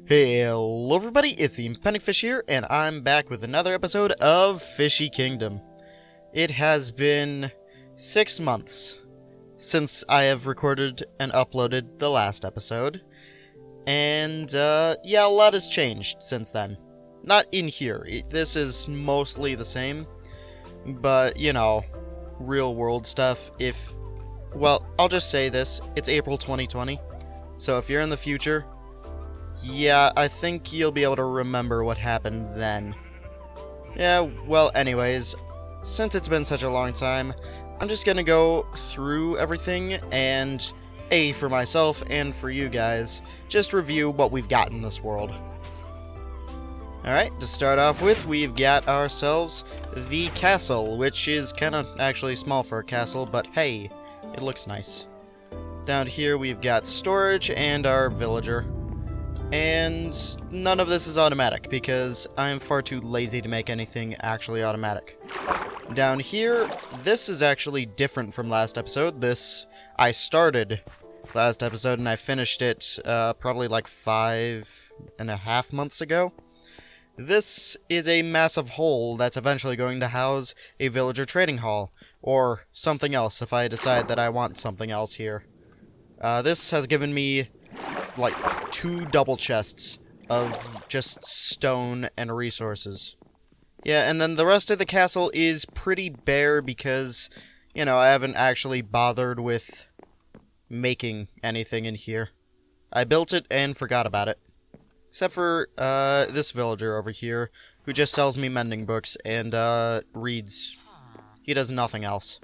Hello everybody, it's the impending Fish here, and I'm back with another episode of Fishy Kingdom. It has been 6 months since I have recorded and uploaded the last episode, and yeah, a lot has changed since then. Not in here, this is mostly the same, but, you know, real world stuff. Well, I'll just say this, it's April 2020, so if you're in the future, yeah, I think you'll be able to remember what happened then. Yeah, well, anyways, since it's been such a long time, I'm just gonna go through everything and, for myself and for you guys, just review what we've got in this world. Alright, to start off with, we've got ourselves the castle, which is kinda actually small for a castle, but hey, it looks nice. Down here we've got storage and our villager. And none of this is automatic, because I'm far too lazy to make anything actually automatic. Down here, this is actually different from last episode. I started last episode, and I finished it probably like 5.5 months ago. This is a massive hole that's eventually going to house a villager trading hall, or something else if I decide that I want something else here. This has given me like 2 double chests of just stone and resources. Yeah, and then the rest of the castle is pretty bare because, you know, I haven't actually bothered with making anything in here. I built it and forgot about it. Except for this villager over here, who just sells me mending books and reads. He does nothing else.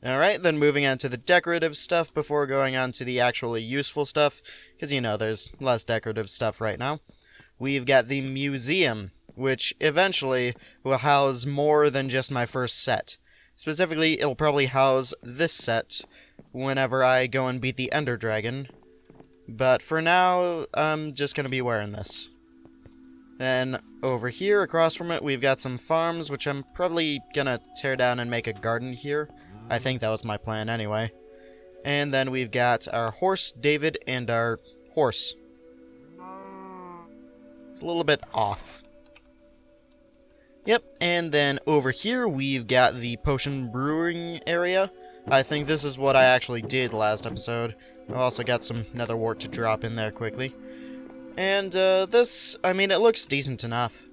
Alright, then moving on to the decorative stuff before going on to the actually useful stuff, because, you know, there's less decorative stuff right now. We've got the museum, which eventually will house more than just my first set. Specifically, it'll probably house this set whenever I go and beat the Ender Dragon, but for now, I'm just going to be wearing this. Then, over here, across from it, we've got some farms, which I'm probably going to tear down and make a garden here. I think that was my plan anyway. And then we've got our horse, David, and our horse. It's a little bit off. Yep, and then over here we've got the potion brewing area. I think this is what I actually did last episode. I've also got some nether wart to drop in there quickly. And this, I mean, it looks decent enough.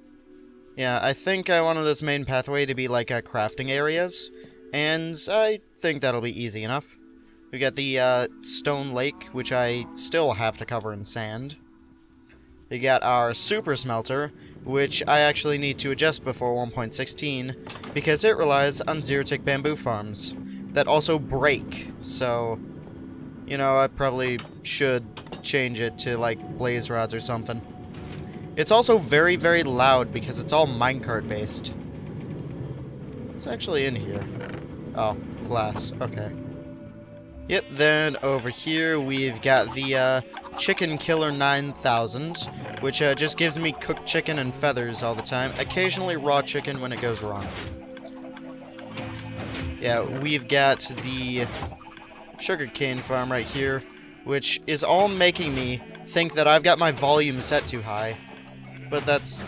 Yeah, I think I wanted this main pathway to be like crafting areas. And I think that'll be easy enough. We got the stone lake, which I still have to cover in sand. We got our super smelter, which I actually need to adjust before 1.16, because it relies on zero-tick bamboo farms that also break. So, you know, I probably should change it to, like, blaze rods or something. It's also very, very loud because it's all minecart based. What's actually in here? Oh, glass. Okay. Yep, then over here we've got the Chicken Killer 9000, which just gives me cooked chicken and feathers all the time. Occasionally raw chicken when it goes wrong. Yeah, we've got the sugarcane farm right here, which is all making me think that I've got my volume set too high. But it's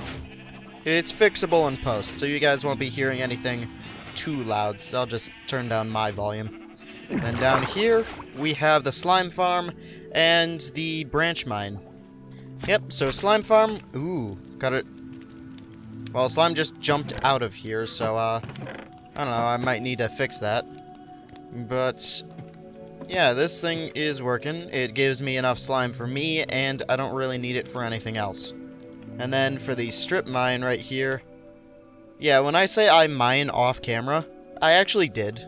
fixable in post, so you guys won't be hearing anything too loud, so I'll just turn down my volume. Then down here, we have the slime farm and the branch mine. Yep, so slime farm, ooh, got it. Well, slime just jumped out of here, so, I don't know, I might need to fix that. But, yeah, this thing is working. It gives me enough slime for me, and I don't really need it for anything else. And then for the strip mine right here, yeah, when I say I mine off camera, I actually did.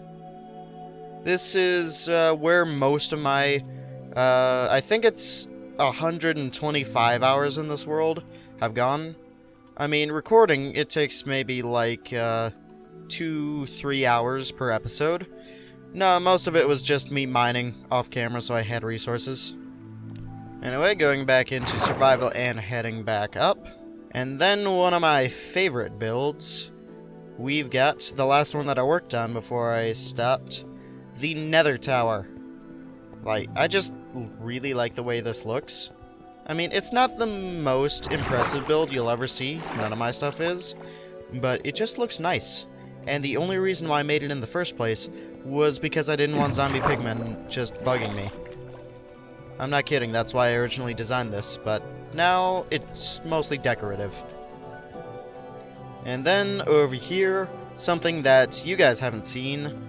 This is where most of my, I think it's 125 hours in this world have gone. I mean, recording, it takes maybe like 2-3 hours per episode. No, most of it was just me mining off camera so I had resources. Anyway, going back into survival and heading back up. And then one of my favorite builds, we've got the last one that I worked on before I stopped, the Nether Tower. Like, I just really like the way this looks. I mean, it's not the most impressive build you'll ever see, none of my stuff is, but it just looks nice. And the only reason why I made it in the first place was because I didn't want zombie pigmen just bugging me. I'm not kidding, that's why I originally designed this, but now it's mostly decorative. And then over here, something that you guys haven't seen,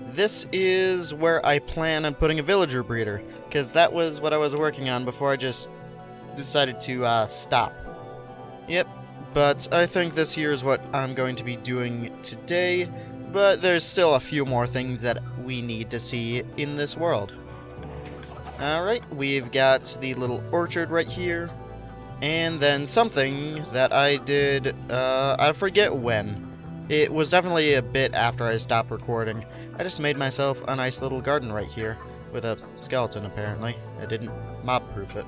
this is where I plan on putting a villager breeder, because that was what I was working on before I just decided to stop. Yep, but I think this here is what I'm going to be doing today, but there's still a few more things that we need to see in this world. Alright, we've got the little orchard right here, and then something that I did, I forget when. It was definitely a bit after I stopped recording. I just made myself a nice little garden right here, with a skeleton apparently. I didn't mob-proof it.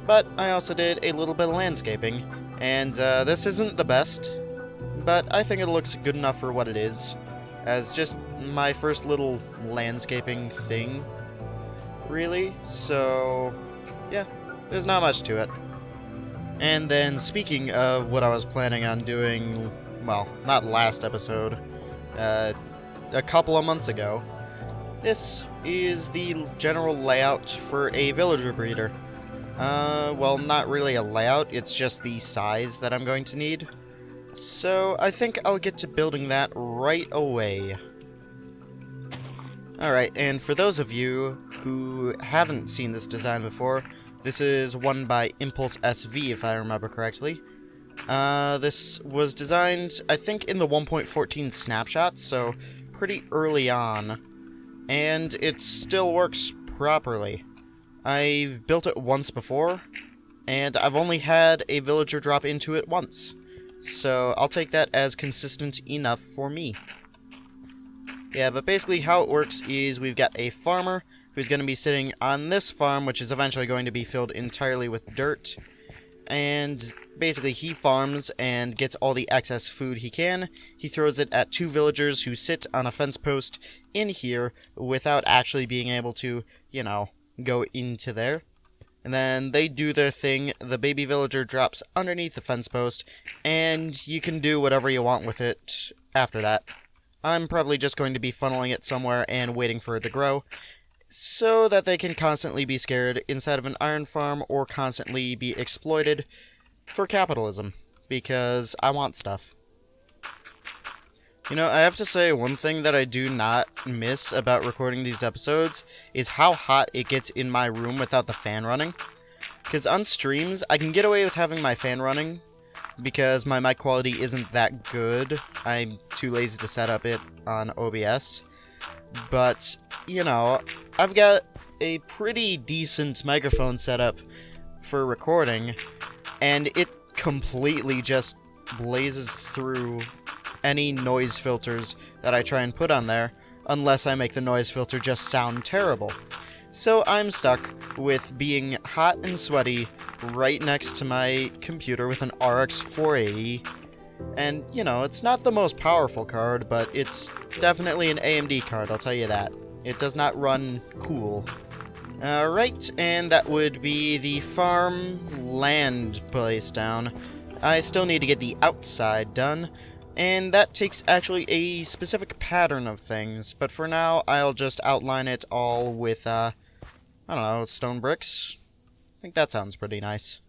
But I also did a little bit of landscaping, and this isn't the best, but I think it looks good enough for what it is, as just my first little landscaping thing, really. So, yeah, there's not much to it. And then, speaking of what I was planning on doing, well, not last episode, a couple of months ago, this is the general layout for a villager breeder. Well, not really a layout, it's just the size that I'm going to need. So, I think I'll get to building that right away. Alright, and for those of you who haven't seen this design before, this is one by Impulse SV, if I remember correctly. This was designed, I think, in the 1.14 snapshots, so pretty early on. And it still works properly. I've built it once before, and I've only had a villager drop into it once. So I'll take that as consistent enough for me. Yeah, but basically how it works is we've got a farmer who's going to be sitting on this farm, which is eventually going to be filled entirely with dirt. And basically he farms and gets all the excess food he can. He throws it at two villagers who sit on a fence post in here without actually being able to, you know, go into there. And then they do their thing, the baby villager drops underneath the fence post, and you can do whatever you want with it after that. I'm probably just going to be funneling it somewhere and waiting for it to grow, so that they can constantly be scared inside of an iron farm or constantly be exploited for capitalism, because I want stuff. You know, I have to say, one thing that I do not miss about recording these episodes is how hot it gets in my room without the fan running. Because on streams, I can get away with having my fan running, because my mic quality isn't that good. I'm too lazy to set up it on OBS. But, you know, I've got a pretty decent microphone setup for recording, and it completely just blazes through any noise filters that I try and put on there, unless I make the noise filter just sound terrible. So I'm stuck with being hot and sweaty right next to my computer with an RX 480, and, you know, it's not the most powerful card, but it's definitely an AMD card, I'll tell you that. It does not run cool. Alright, and that would be the farm land place down. I still need to get the outside done, and that takes actually a specific pattern of things, but for now, I'll just outline it all with, I don't know, stone bricks. I think that sounds pretty nice.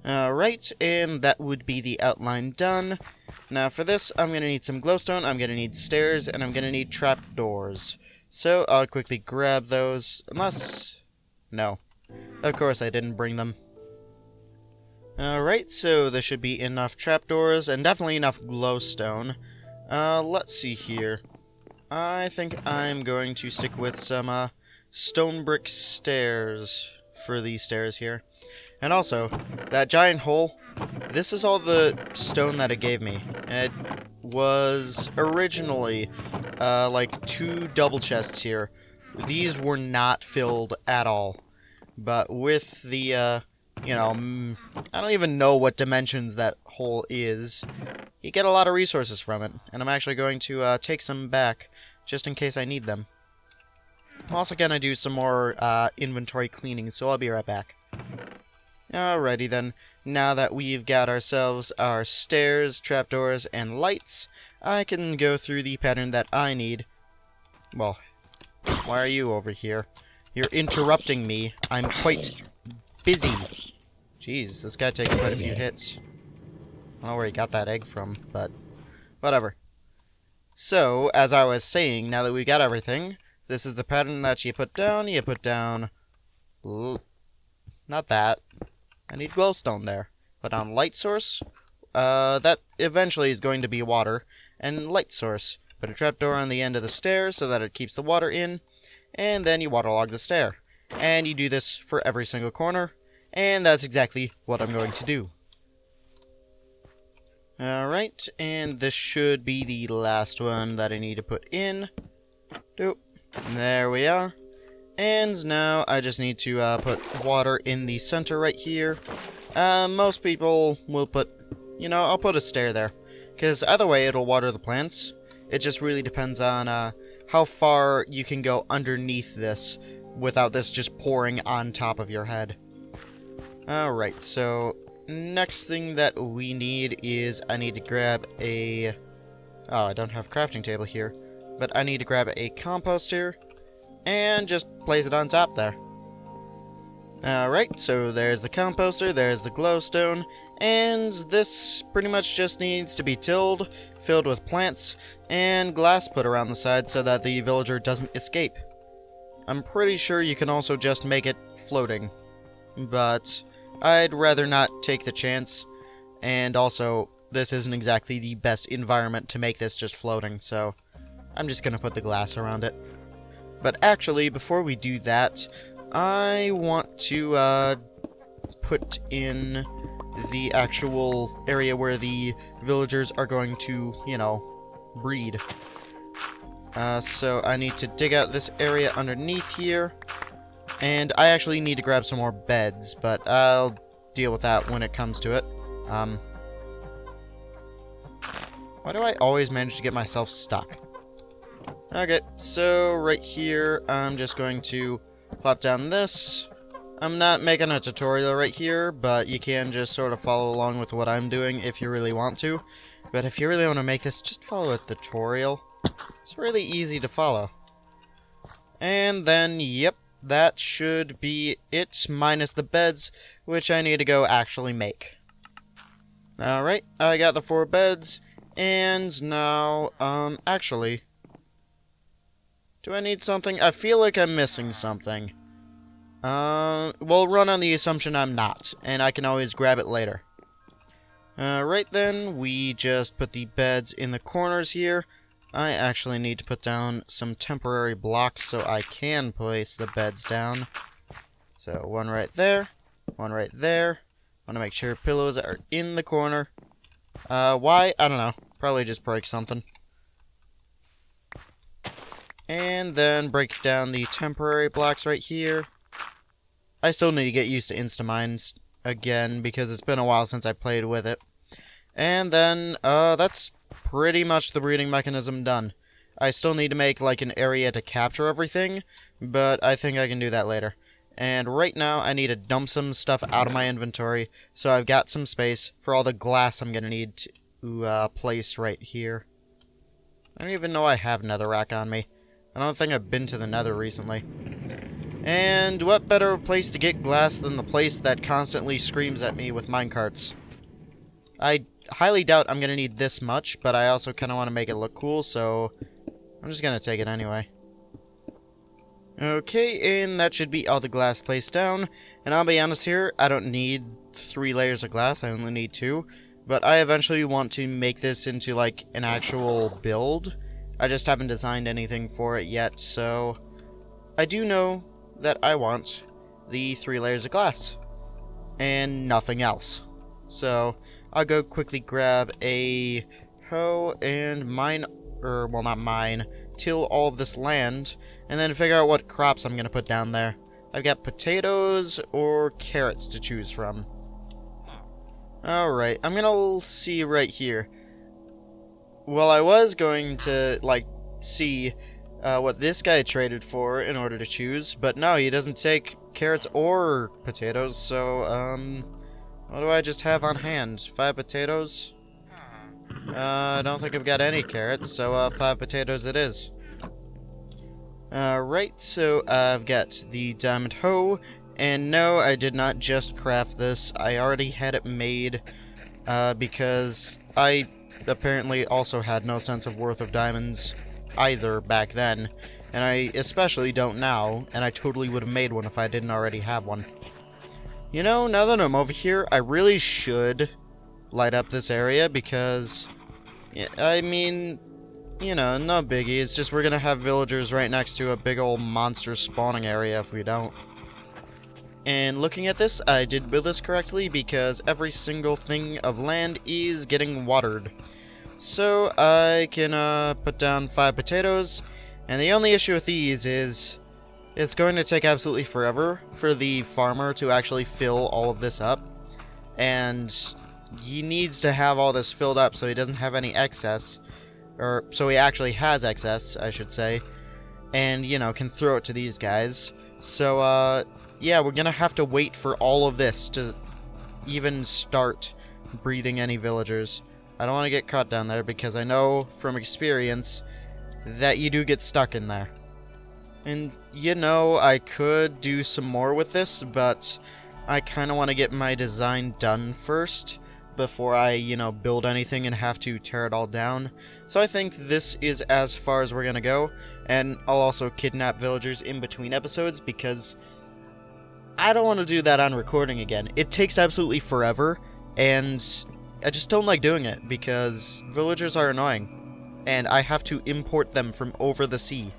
Alright, and that would be the outline done. Now for this, I'm going to need some glowstone, I'm going to need stairs, and I'm going to need trapdoors. So I'll quickly grab those, unless... no. Of course I didn't bring them. Alright, so there should be enough trapdoors, and definitely enough glowstone. Let's see here. I think I'm going to stick with some, stone brick stairs for these stairs here. And also, that giant hole, this is all the stone that it gave me. It was originally, like 2 double chests here. These were not filled at all. But with the, you know, I don't even know what dimensions that hole is. You get a lot of resources from it, and I'm actually going to take some back, just in case I need them. I'm also gonna do some more inventory cleaning, so I'll be right back. Alrighty then, now that we've got ourselves our stairs, trapdoors, and lights, I can go through the pattern that I need. Well, why are you over here? You're interrupting me. I'm quite busy. Jeez, this guy takes quite a few hits. I don't know where he got that egg from, but whatever. So, as I was saying, now that we got everything, this is the pattern that you put down. Not that. I need glowstone there. Put down light source. That eventually is going to be water. And light source. Put a trapdoor on the end of the stairs so that it keeps the water in. And then you waterlog the stair. And you do this for every single corner. And that's exactly what I'm going to do. Alright, and this should be the last one that I need to put in. There we are. And now I just need to put water in the center right here. Most people will put, I'll put a stair there. Because either way it'll water the plants. It just really depends on how far you can go underneath this without this just pouring on top of your head. Alright, so next thing that we need is I need to grab a... Oh, I don't have a crafting table here. But I need to grab a composter and just place it on top there. Alright, so there's the composter, there's the glowstone, and this pretty much just needs to be tilled, filled with plants, and glass put around the side so that the villager doesn't escape. I'm pretty sure you can also just make it floating, but I'd rather not take the chance, and also this isn't exactly the best environment to make this just floating, so I'm just gonna put the glass around it. But actually, before we do that, I want to put in the actual area where the villagers are going to, breed. So I need to dig out this area underneath here. And I actually need to grab some more beds, but I'll deal with that when it comes to it. Why do I always manage to get myself stuck? Okay, so right here, I'm just going to plop down this. I'm not making a tutorial right here, but you can just sort of follow along with what I'm doing if you really want to. But if you really want to make this, just follow a tutorial. It's really easy to follow. And then, yep, that should be it, minus the beds, which I need to go actually make. Alright, I got the 4 beds, and now, actually... Do I need something? I feel like I'm missing something. We'll run on the assumption I'm not, and I can always grab it later. Right then, we just put the beds in the corners here. I actually need to put down some temporary blocks so I can place the beds down. So, one right there, one right there. Want to make sure pillows are in the corner. Why? I don't know. Probably just break something. And then break down the temporary blocks right here. I still need to get used to Instamines again because it's been a while since I played with it. And then, that's pretty much the breeding mechanism done. I still need to make, like, an area to capture everything, but I think I can do that later. And right now, I need to dump some stuff out of my inventory, so I've got some space for all the glass I'm gonna need to place right here. I don't even know I have netherrack on me. I don't think I've been to the nether recently. And what better place to get glass than the place that constantly screams at me with minecarts? I highly doubt I'm going to need this much, but I also kind of want to make it look cool, so I'm just going to take it anyway. Okay, and that should be all the glass placed down. And I'll be honest here, I don't need 3 layers of glass, I only need 2. But I eventually want to make this into, like, an actual build. I just haven't designed anything for it yet, so I do know that I want the 3 layers of glass. And nothing else. So I'll go quickly grab a hoe and till all of this land, and then figure out what crops I'm going to put down there. I've got potatoes or carrots to choose from. Alright, I'm gonna see right here. Well, I was going to, like, see what this guy traded for in order to choose, but no, he doesn't take carrots or potatoes, so, what do I just have on hand? 5 potatoes? I don't think I've got any carrots, so 5 potatoes it is. Right, so I've got the diamond hoe, and no, I did not just craft this. I already had it made, because I apparently also had no sense of worth of diamonds either back then, and I especially don't now, and I totally would have made one if I didn't already have one. You know, now that I'm over here, I really should light up this area because, I mean, you know, no biggie. It's just we're gonna have villagers right next to a big old monster spawning area if we don't. And looking at this, I did build this correctly because every single thing of land is getting watered. So I can put down 5 potatoes, and the only issue with these is it's going to take absolutely forever for the farmer to actually fill all of this up. And he needs to have all this filled up so he doesn't have any excess. Or, so he actually has excess, I should say. And, you know, can throw it to these guys. So, yeah, we're gonna have to wait for all of this to even start breeding any villagers. I don't want to get caught down there because I know from experience that you do get stuck in there. And, you know, I could do some more with this, but I kind of want to get my design done first before I, you know, build anything and have to tear it all down. So I think this is as far as we're going to go, and I'll also kidnap villagers in between episodes because I don't want to do that on recording again. It takes absolutely forever, and I just don't like doing it because villagers are annoying, and I have to import them from over the sea.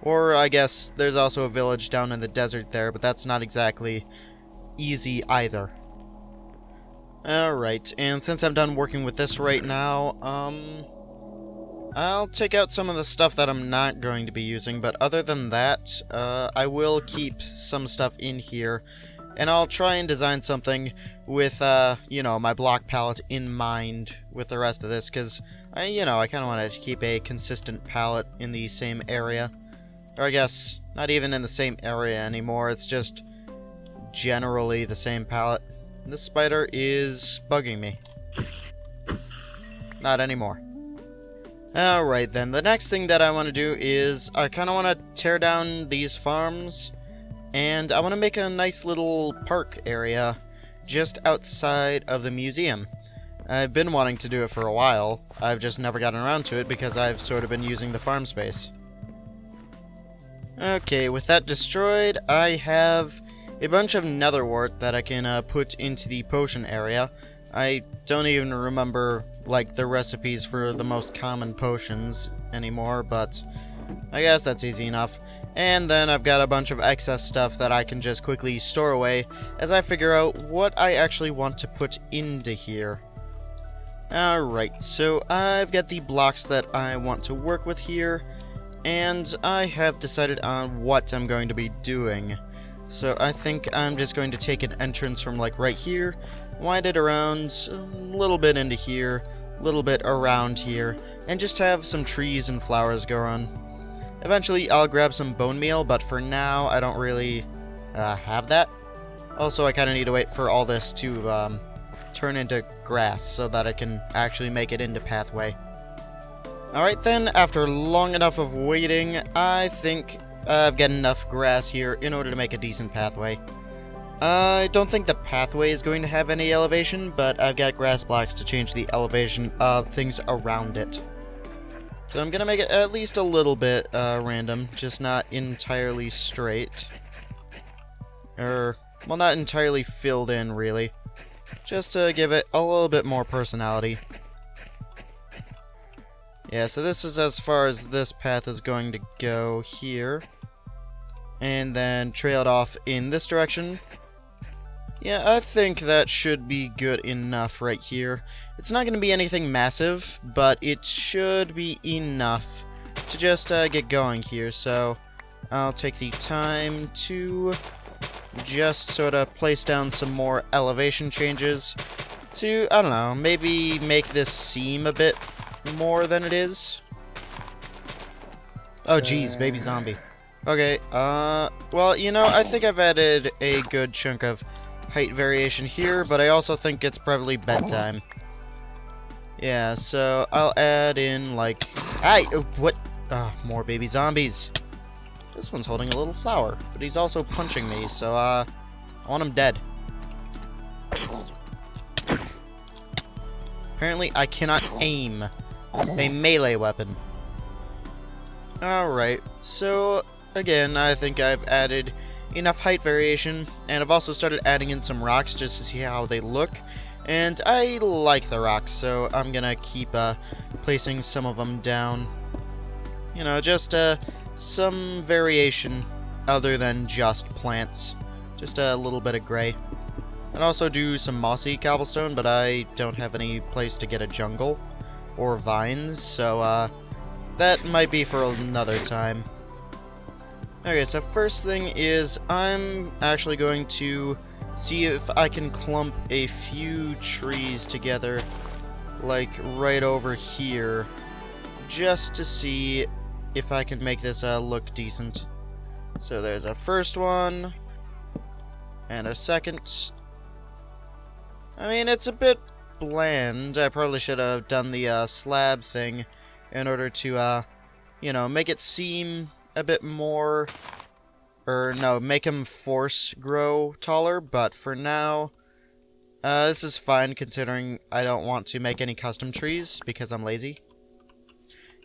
Or I guess there's also a village down in the desert there, but that's not exactly easy either. Alright, and since I'm done working with this right now, I'll take out some of the stuff that I'm not going to be using, but other than that, I will keep some stuff in here, and I'll try and design something with, you know, my block palette in mind with the rest of this, because, you know, I kind of want to keep a consistent palette in the same area. Or I guess, not even in the same area anymore, it's just generally the same palette. This spider is bugging me. Not anymore. Alright then, the next thing that I want to do is I kind of want to tear down these farms, and I want to make a nice little park area just outside of the museum. I've been wanting to do it for a while, I've just never gotten around to it because I've sort of been using the farm space. Okay, with that destroyed, I have a bunch of nether wart that I can put into the potion area. I don't even remember, like, the recipes for the most common potions anymore, but I guess that's easy enough. And then I've got a bunch of excess stuff that I can just quickly store away as I figure out what I actually want to put into here. Alright, so I've got the blocks that I want to work with here, and I have decided on what I'm going to be doing. So I think I'm just going to take an entrance from, like, right here, wind it around a little bit into here, a little bit around here, and just have some trees and flowers go on. Eventually I'll grab some bone meal, but for now I don't really have that. Also, I kind of need to wait for all this to turn into grass so that I can actually make it into pathway. Alright then, after long enough of waiting, I think I've got enough grass here in order to make a decent pathway. I don't think the pathway is going to have any elevation, but I've got grass blocks to change the elevation of things around it. So I'm going to make it at least a little bit random, just not entirely straight. Well, not entirely filled in, really. Just to give it a little bit more personality. Yeah, so this is as far as this path is going to go here. And then trail it off in this direction. Yeah, I think that should be good enough right here. It's not going to be anything massive, but it should be enough to just get going here. So I'll take the time to just sort of place down some more elevation changes to, I don't know, maybe make this seem a bit more than it is. Oh geez, baby zombie. Okay, well, you know, I think I've added a good chunk of height variation here, but I also think it's probably bedtime. Yeah, so I'll add in, like... what? More baby zombies. This one's holding a little flower, but he's also punching me, so, I want him dead. Apparently, I cannot aim a melee weapon. Alright, so, again, I think I've added enough height variation, and I've also started adding in some rocks just to see how they look. And I like the rocks, so I'm gonna keep placing some of them down. You know, just some variation other than just plants. Just a little bit of gray. I'd also do some mossy cobblestone, but I don't have any place to get a jungle or vines, so that might be for another time. Okay, so first thing is I'm actually going to see if I can clump a few trees together, like right over here, just to see if I can make this look decent. So there's a first one, and a second. I mean, it's a bit bland. I probably should have done the slab thing in order to, you know, make it seem a bit more... Or, no, make him force grow taller, but for now, this is fine considering I don't want to make any custom trees because I'm lazy.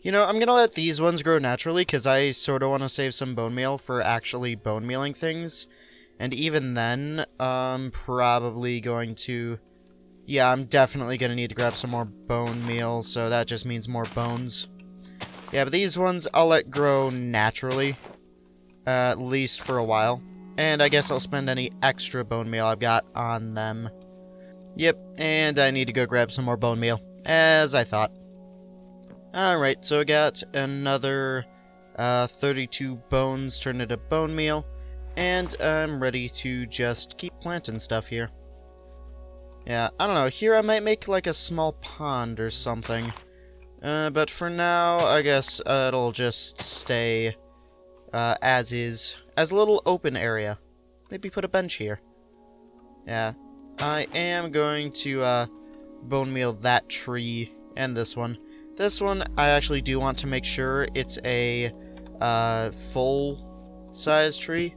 You know, I'm gonna let these ones grow naturally because I sort of want to save some bone meal for actually bone mealing things. And even then, I'm probably going to... Yeah, I'm definitely going to need to grab some more bone meal, so that just means more bones. Yeah, but these ones I'll let grow naturally. At least for a while. And I guess I'll spend any extra bone meal I've got on them. Yep, and I need to go grab some more bone meal, as I thought. Alright, so I got another 32 bones turned into bone meal, and I'm ready to just keep planting stuff here. Yeah, I don't know, here I might make like a small pond or something. But for now, I guess it'll just stay... as is, as a little open area. Maybe put a bench here. Yeah, I am going to bone meal that tree and this one. This one, I actually do want to make sure it's a full-size tree.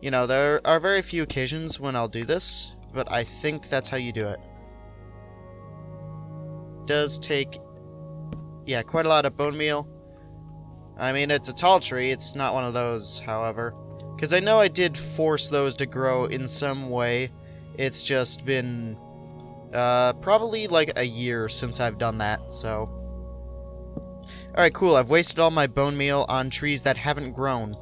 You know, there are very few occasions when I'll do this, but I think that's how you do it. Does take, yeah, quite a lot of bone meal. I mean, it's a tall tree, it's not one of those, however. Because I know I did force those to grow in some way. It's just been, probably like a year since I've done that, so... Alright, cool, I've wasted all my bone meal on trees that haven't grown.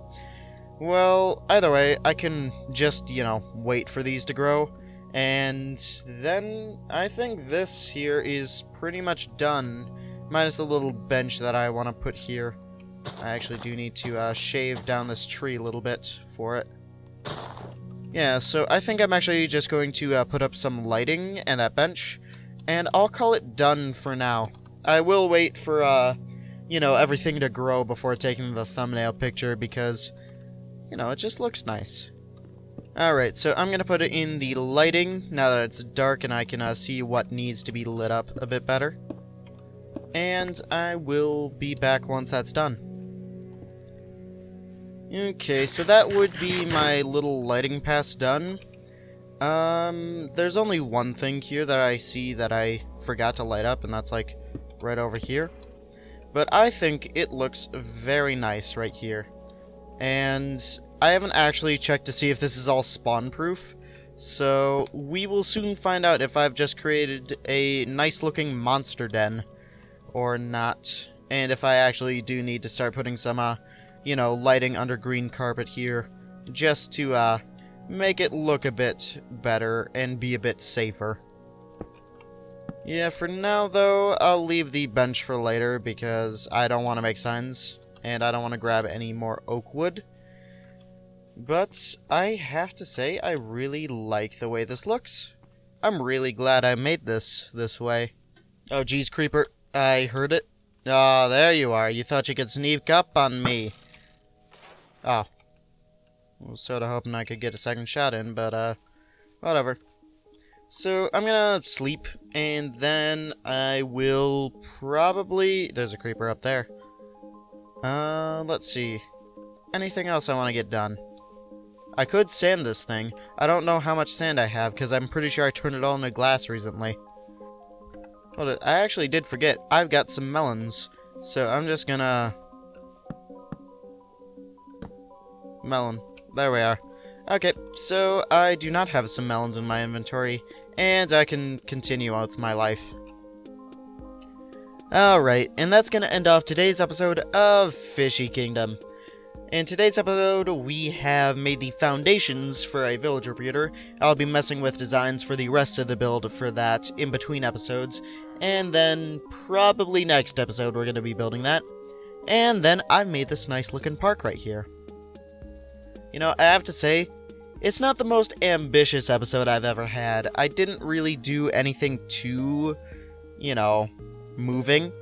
Well, either way, I can just, you know, wait for these to grow. And then, I think this here is pretty much done. Minus the little bench that I want to put here. I actually do need to shave down this tree a little bit for it. Yeah, so I think I'm actually just going to put up some lighting and that bench, and I'll call it done for now. I will wait for, you know, everything to grow before taking the thumbnail picture because, you know, it just looks nice. Alright, so I'm going to put it in the lighting now that it's dark and I can see what needs to be lit up a bit better. And I will be back once that's done. Okay, so that would be my little lighting pass done. There's only one thing here that I see that I forgot to light up, and that's like right over here. But I think it looks very nice right here. And I haven't actually checked to see if this is all spawn-proof, so we will soon find out if I've just created a nice-looking monster den or not, and if I actually do need to start putting some, you know, lighting under green carpet here, just to, make it look a bit better and be a bit safer. Yeah, for now, though, I'll leave the bench for later because I don't want to make signs, and I don't want to grab any more oak wood. But I have to say, I really like the way this looks. I'm really glad I made this way. Oh, geez, creeper. I heard it. Ah, there you are. You thought you could sneak up on me. Oh. I was sort of hoping I could get a second shot in, but, whatever. So, I'm gonna sleep, and then I will probably... There's a creeper up there. Let's see. Anything else I want to get done? I could sand this thing. I don't know how much sand I have, because I'm pretty sure I turned it all into glass recently. Hold it, I actually did forget. I've got some melons. So I'm just gonna... Melon. There we are. Okay, so I do not have some melons in my inventory, and I can continue on with my life. Alright, and that's gonna end off today's episode of Fishy Kingdom. In today's episode, we have made the foundations for a villager breeder. I'll be messing with designs for the rest of the build for that in between episodes. And then, probably next episode, we're going to be building that. And then, I've made this nice looking park right here. You know, I have to say, it's not the most ambitious episode I've ever had. I didn't really do anything too, you know, moving.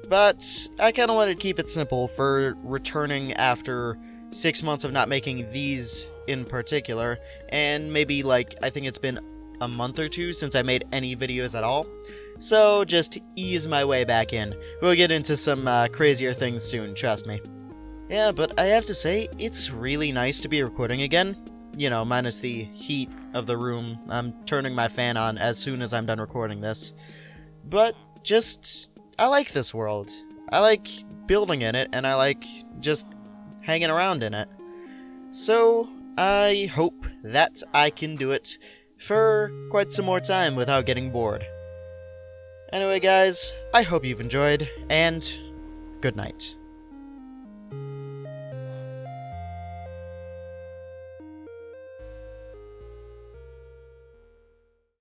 But I kind of wanted to keep it simple for returning after 6 months of not making these in particular. And maybe, like, I think it's been a month or two since I made any videos at all. So, just ease my way back in. We'll get into some crazier things soon, trust me. Yeah, but I have to say, it's really nice to be recording again. You know, minus the heat of the room. I'm turning my fan on as soon as I'm done recording this. But, just... I like this world. I like building in it, and I like just hanging around in it. So, I hope that I can do it for quite some more time without getting bored. Anyway, guys, I hope you've enjoyed, and good night.